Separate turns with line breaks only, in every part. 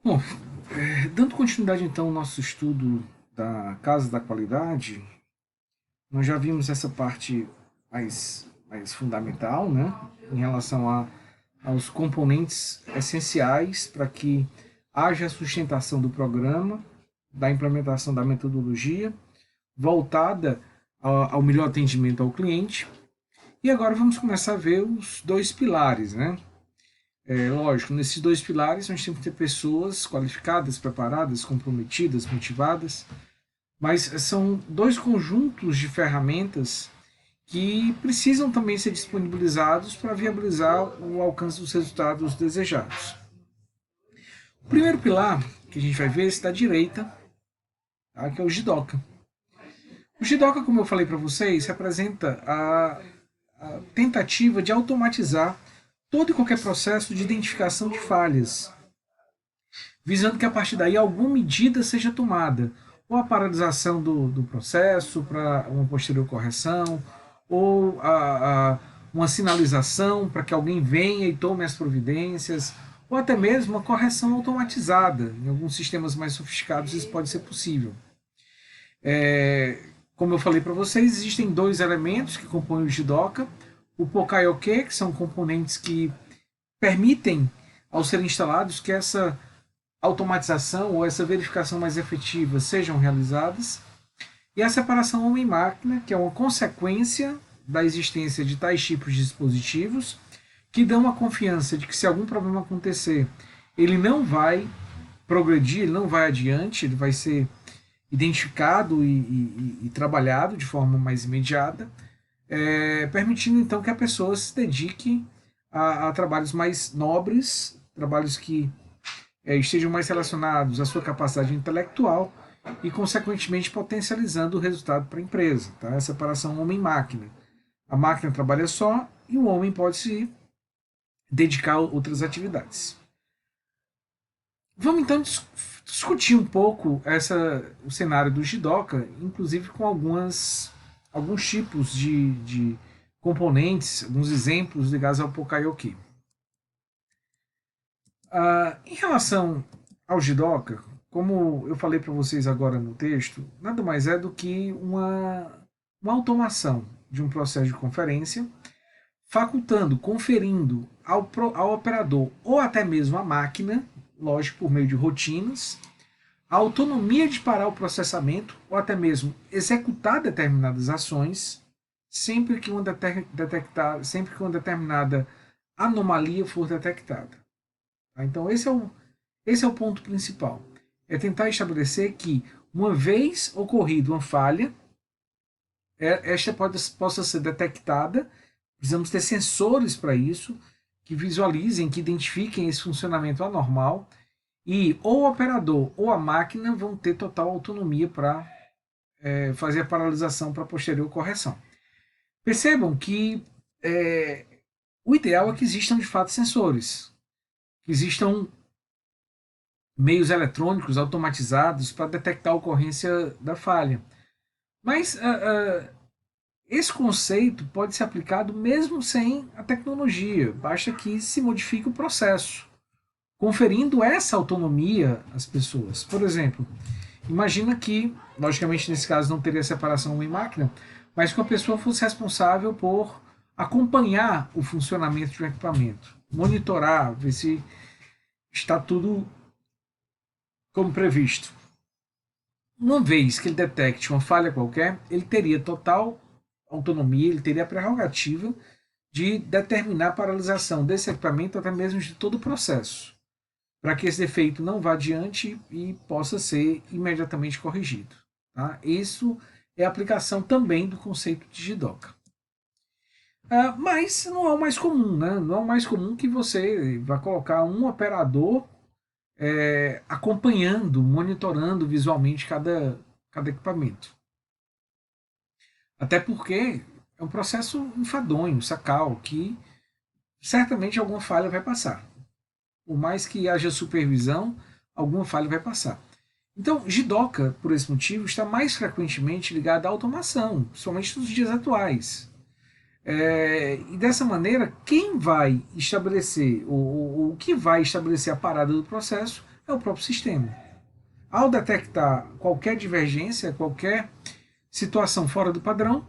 Bom, dando continuidade então ao nosso estudo da Casa da Qualidade, nós já vimos essa parte mais fundamental, né, em relação aos componentes essenciais para que haja sustentação do programa, da implementação da metodologia, voltada ao melhor atendimento ao cliente. E agora vamos começar a ver os dois pilares, né? Lógico, nesses dois pilares nós temos que ter pessoas qualificadas, preparadas, comprometidas, motivadas, mas são dois conjuntos de ferramentas que precisam também ser disponibilizados para viabilizar o alcance dos resultados desejados. O primeiro pilar que a gente vai ver está à direita, tá? Que é o Jidoka. O Jidoka, como eu falei para vocês, representa a tentativa de automatizar todo e qualquer processo de identificação de falhas, visando que a partir daí alguma medida seja tomada, ou a paralisação do processo para uma posterior correção, ou uma sinalização para que alguém venha e tome as providências, ou até mesmo uma correção automatizada. Em alguns sistemas mais sofisticados isso pode ser possível. Como eu falei para vocês, existem dois elementos que compõem o Jidoka, o Pokaioke, que são componentes que permitem, ao serem instalados, que essa automatização ou essa verificação mais efetiva sejam realizadas, e a separação homem-máquina, que é uma consequência da existência de tais tipos de dispositivos, que dão a confiança de que se algum problema acontecer, ele não vai progredir, ele não vai adiante, ele vai ser identificado e trabalhado de forma mais imediata, permitindo então que a pessoa se dedique a trabalhos mais nobres, trabalhos que estejam mais relacionados à sua capacidade intelectual e, consequentemente, potencializando o resultado para a empresa. Tá? A separação homem-máquina. A máquina trabalha só e o homem pode se dedicar a outras atividades. Vamos então discutir um pouco o cenário do Jidoka, inclusive com alguns tipos de componentes, alguns exemplos ligados ao Pokaioke. Em relação ao Jidoka, como eu falei para vocês agora no texto, nada mais é do que uma automação de um processo de conferência, facultando, conferindo ao operador ou até mesmo à máquina, lógico, por meio de rotinas, a autonomia de parar o processamento ou até mesmo executar determinadas ações sempre que uma determinada anomalia for detectada. Tá? Então esse é o ponto principal. É tentar estabelecer que, uma vez ocorrida uma falha, esta possa ser detectada. Precisamos ter sensores para isso, que visualizem, que identifiquem esse funcionamento anormal, e ou o operador ou a máquina vão ter total autonomia para fazer a paralisação para posterior correção. Percebam que o ideal é que existam de fato sensores, que existam meios eletrônicos automatizados para detectar a ocorrência da falha. Mas esse conceito pode ser aplicado mesmo sem a tecnologia, basta que se modifique o processo, conferindo essa autonomia às pessoas. Por exemplo, imagina que, logicamente nesse caso não teria separação homem-máquina, mas que a pessoa fosse responsável por acompanhar o funcionamento de um equipamento, monitorar, ver se está tudo como previsto. Uma vez que ele detecte uma falha qualquer, ele teria total autonomia, ele teria a prerrogativa de determinar a paralisação desse equipamento, até mesmo de todo o processo, para que esse defeito não vá adiante e possa ser imediatamente corrigido. Tá? Isso é a aplicação também do conceito de Jidoka. Mas não é o mais comum, né? Não é o mais comum que você vá colocar um operador acompanhando, monitorando visualmente cada equipamento. Até porque é um processo enfadonho, sacal, que certamente alguma falha vai passar. Por mais que haja supervisão, alguma falha vai passar. Então, Jidoka, por esse motivo, está mais frequentemente ligado à automação, principalmente nos dias atuais. E dessa maneira, quem vai estabelecer, ou o que vai estabelecer a parada do processo É o próprio sistema. Ao detectar qualquer divergência, qualquer situação fora do padrão,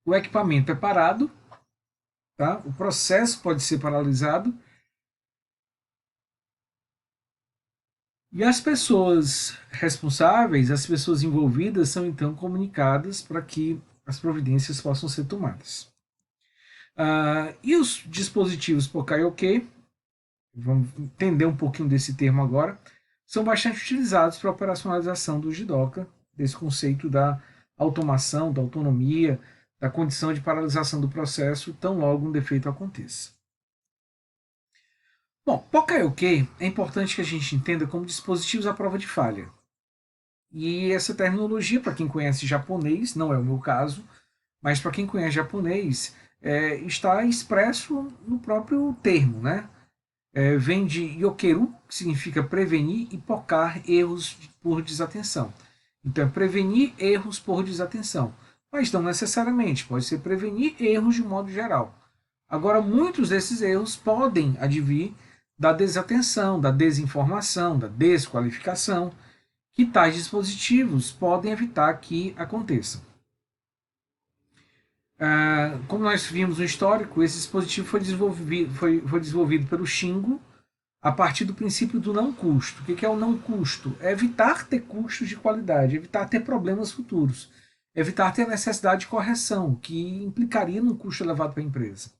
o equipamento é parado, tá? O processo pode ser paralisado e as pessoas responsáveis, as pessoas envolvidas são então comunicadas para que as providências possam ser tomadas. E os dispositivos por karaokê, vamos entender um pouquinho desse termo agora, são bastante utilizados para a operacionalização do Jidoka, desse conceito da automação, da autonomia, da condição de paralisação do processo, tão logo um defeito aconteça. Bom, Pokayoke é importante que a gente entenda como dispositivos à prova de falha. E essa terminologia, para quem conhece japonês, não é o meu caso, mas para quem conhece japonês, está expresso no próprio termo, né? Vem de yokeru, que significa prevenir, e pokar, erros por desatenção. Então é prevenir erros por desatenção. Mas não necessariamente, pode ser prevenir erros de modo geral. Agora, muitos desses erros podem advir da desatenção, da desinformação, da desqualificação, que tais dispositivos podem evitar que aconteçam. Como nós vimos no histórico, esse dispositivo foi desenvolvido pelo Shingo a partir do princípio do não custo. O que é o não custo? É evitar ter custos de qualidade, evitar ter problemas futuros, evitar ter necessidade de correção, que implicaria num custo elevado para a empresa.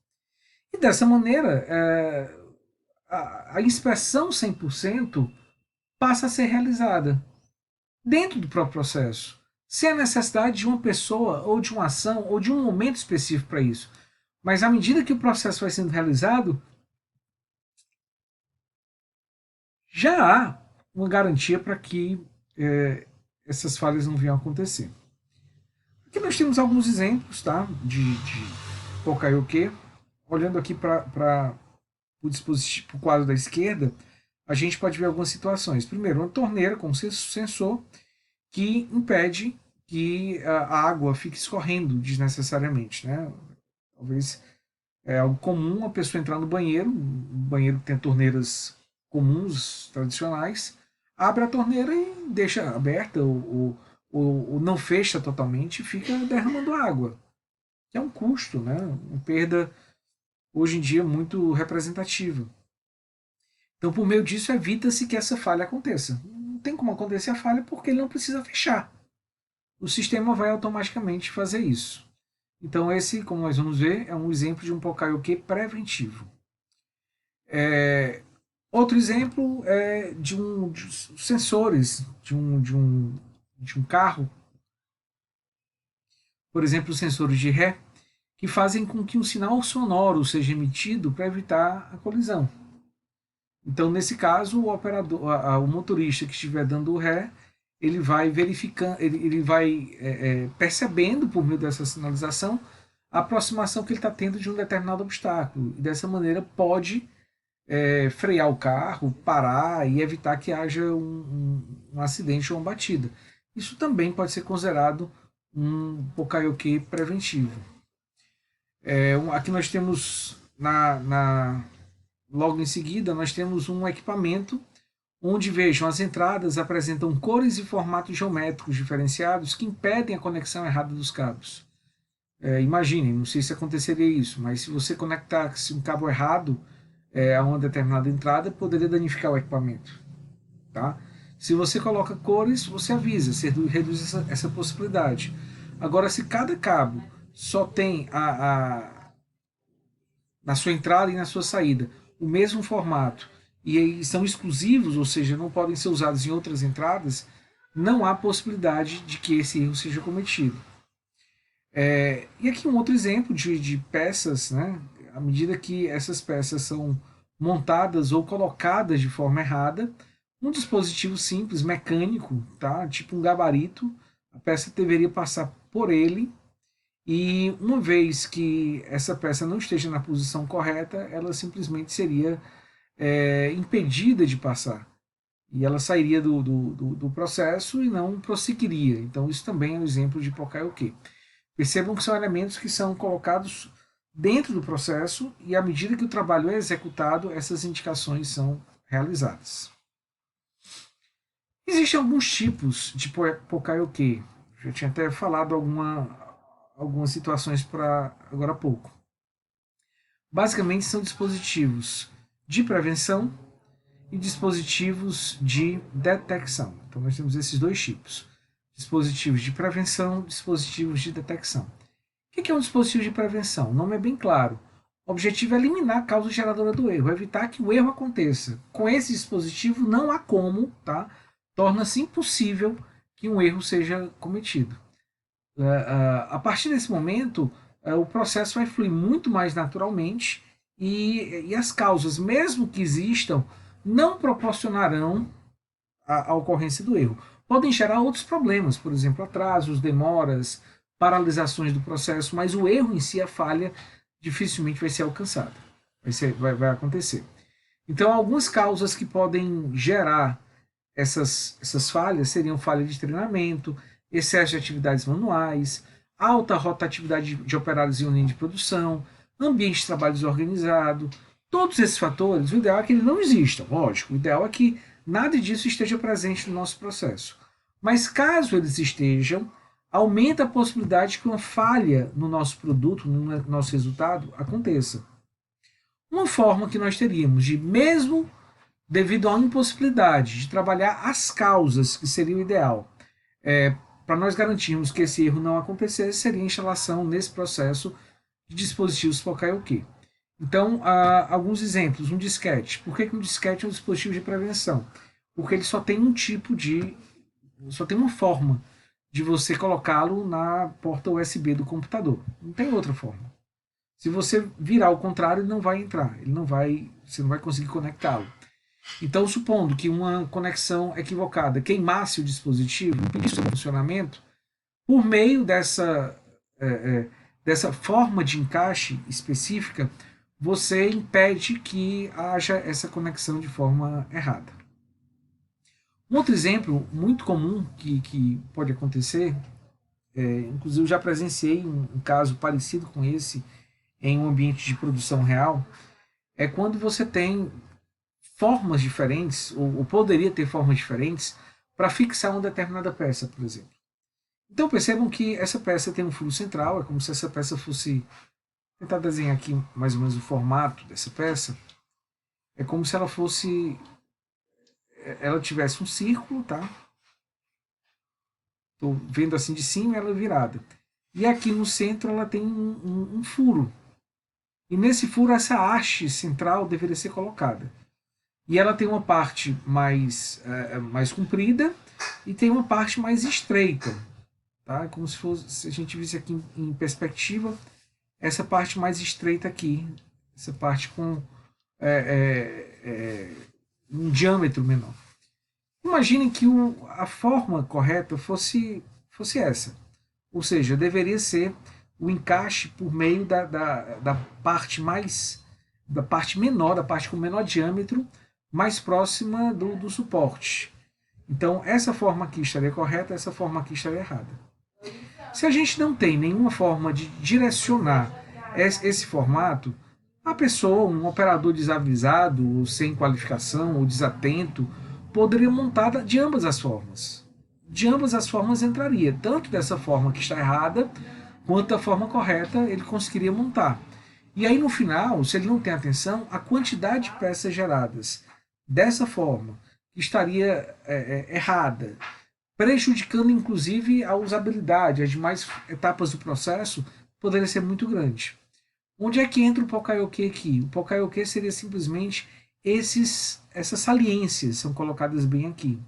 E dessa maneira, a inspeção 100% passa a ser realizada dentro do próprio processo, sem a necessidade de uma pessoa, ou de uma ação, ou de um momento específico para isso. Mas à medida que o processo vai sendo realizado, já há uma garantia para que essas falhas não venham a acontecer. Aqui nós temos alguns exemplos, tá, de Pokayoke. Olhando aqui para o dispositivo, o quadro da esquerda, a gente pode ver algumas situações. Primeiro, uma torneira com sensor que impede que a água fique escorrendo desnecessariamente, né? Talvez é algo comum a pessoa entrar no banheiro, um banheiro que tem torneiras comuns, tradicionais, abre a torneira e deixa aberta, ou não fecha totalmente e fica derramando água. Que é um custo, né? Uma perda, hoje em dia, muito representativa. Então, por meio disso, evita-se que essa falha aconteça. Não tem como acontecer a falha porque ele não precisa fechar. O sistema vai automaticamente fazer isso. Então, esse, como nós vamos ver, é um exemplo de um Pokayoke preventivo. Outro exemplo é de sensores de um carro, por exemplo, os sensores de ré, que fazem com que um sinal sonoro seja emitido para evitar a colisão. Então, nesse caso, o operador, o motorista que estiver dando o ré, ele vai verificando, ele vai percebendo por meio dessa sinalização a aproximação que ele está tendo de um determinado obstáculo. E dessa maneira pode frear o carro, parar e evitar que haja um acidente ou uma batida. Isso também pode ser considerado um Pokayoke preventivo. Aqui nós temos logo em seguida nós temos um equipamento onde, vejam, as entradas apresentam cores e formatos geométricos diferenciados que impedem a conexão errada dos cabos. Imaginem, não sei se aconteceria isso, mas se você conectasse um cabo errado a uma determinada entrada, poderia danificar o equipamento. Tá? Se você coloca cores, você avisa, você reduz essa possibilidade. Agora, se cada cabo só tem na sua entrada e na sua saída o mesmo formato e são exclusivos, ou seja, não podem ser usados em outras entradas, não há possibilidade de que esse erro seja cometido. E aqui um outro exemplo de peças, né? À medida que essas peças são montadas ou colocadas de forma errada, um dispositivo simples, mecânico, tá? Tipo um gabarito, a peça deveria passar por ele e uma vez que essa peça não esteja na posição correta, ela simplesmente seria impedida de passar. E ela sairia do processo e não prosseguiria. Então isso também é um exemplo de Pokayoke. Percebam que são elementos que são colocados dentro do processo e à medida que o trabalho é executado, essas indicações são realizadas. Existem alguns tipos de Poka-yoke. Já tinha até falado algumas situações para agora há pouco. Basicamente são dispositivos de prevenção e dispositivos de detecção. Então nós temos esses dois tipos. Dispositivos de prevenção, dispositivos de detecção. O que é um dispositivo de prevenção? O nome é bem claro. O objetivo é eliminar a causa geradora do erro, evitar que o erro aconteça. Com esse dispositivo não há como, tá? Torna-se impossível que um erro seja cometido. A partir desse momento, o processo vai fluir muito mais naturalmente e as causas, mesmo que existam, não proporcionarão a ocorrência do erro. Podem gerar outros problemas, por exemplo, atrasos, demoras, paralisações do processo, mas o erro em si, a falha, dificilmente vai ser alcançada, vai acontecer. Então, algumas causas que podem gerar essas falhas seriam falha de treinamento, excesso de atividades manuais, alta rotatividade de operários em uma linha de produção, ambiente de trabalho desorganizado. Todos esses fatores, o ideal é que eles não existam, lógico. O ideal é que nada disso esteja presente no nosso processo. Mas caso eles estejam, aumenta a possibilidade que uma falha no nosso produto, no nosso resultado, aconteça. Uma forma que nós teríamos de, mesmo devido à impossibilidade de trabalhar as causas, que seria o ideal, para nós garantirmos que esse erro não acontecesse, seria a instalação nesse processo de dispositivos Poka-yoke. Então, alguns exemplos. Um disquete. Por que um disquete é um dispositivo de prevenção? Porque ele só tem um tipo de... só tem uma forma de você colocá-lo na porta USB do computador. Não tem outra forma. Se você virar ao contrário, ele não vai entrar. Você não vai conseguir conectá-lo. Então, supondo que uma conexão equivocada queimasse o dispositivo, impedisse o funcionamento, por meio dessa forma de encaixe específica, você impede que haja essa conexão de forma errada. Um outro exemplo muito comum que pode acontecer, inclusive eu já presenciei um caso parecido com esse em um ambiente de produção real, é quando você tem formas diferentes, ou poderia ter formas diferentes, para fixar uma determinada peça, por exemplo. Então percebam que essa peça tem um furo central, é como se essa peça fosse... Vou tentar desenhar aqui mais ou menos o formato dessa peça. É como se ela fosse... ela tivesse um círculo, tá? Estou vendo assim de cima, ela virada. E aqui no centro ela tem um furo. E nesse furo essa haste central deveria ser colocada. E ela tem uma parte mais comprida e tem uma parte mais estreita. Tá? Como se fosse, se a gente visse aqui em perspectiva, essa parte mais estreita aqui, essa parte com um diâmetro menor. Imaginem que a forma correta fosse essa. Ou seja, deveria ser o encaixe por meio da parte da parte menor, da parte com menor diâmetro, mais próxima do suporte. Então, essa forma aqui estaria correta, essa forma aqui estaria errada. Se a gente não tem nenhuma forma de direcionar esse formato, a pessoa, um operador desavisado, ou sem qualificação, ou desatento, poderia montar de ambas as formas. De ambas as formas entraria, tanto dessa forma que está errada, quanto da forma correta ele conseguiria montar. E aí no final, se ele não tem atenção, a quantidade de peças geradas dessa forma estaria errada, prejudicando inclusive a usabilidade, as demais etapas do processo poderia ser muito grande. Onde é que entra o Poka-yoke aqui? O Poka-yoke seria simplesmente essas saliências são colocadas bem aqui.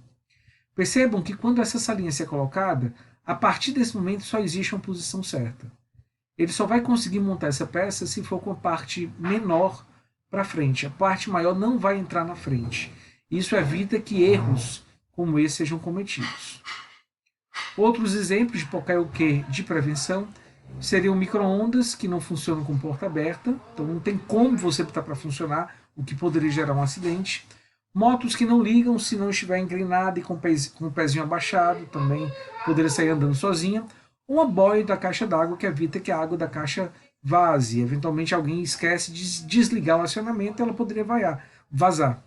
Percebam que quando essa saliência é colocada, a partir desse momento só existe uma posição certa. Ele só vai conseguir montar essa peça se for com a parte menor para frente. A parte maior não vai entrar na frente. Isso evita que erros como esse sejam cometidos. Outros exemplos de Poka-yoke de prevenção seriam micro-ondas que não funcionam com porta aberta, então não tem como você botar para funcionar, o que poderia gerar um acidente. Motos que não ligam se não estiver inclinada e com o pezinho abaixado, também poderia sair andando sozinha. Uma boia da caixa d'água que evita que a água da caixa vaze. Eventualmente alguém esquece de desligar o acionamento e ela poderia vazar.